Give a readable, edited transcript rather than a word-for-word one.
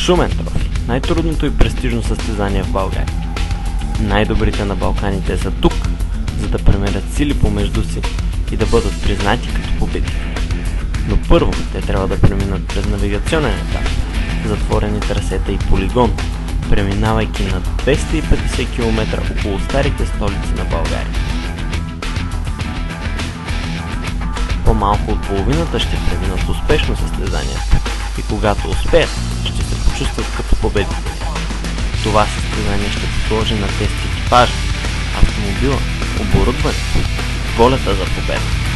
Шумен трофи. Най-трудното и престижно състезание в България. Най-добрите на Балканите са тук, за да премерят сили помежду си и да бъдат признати като победители. Но първо те трябва да преминат през навигационен етап, затворени трасета и полигон, преминавайки на 250 км около старите столици на България. По-малко от половината ще преминат успешно състезанието и когато успеят, ще се почувстват като победители. Това състезание ще подложи на тест екипажа, автомобила, оборудването, волята за победа.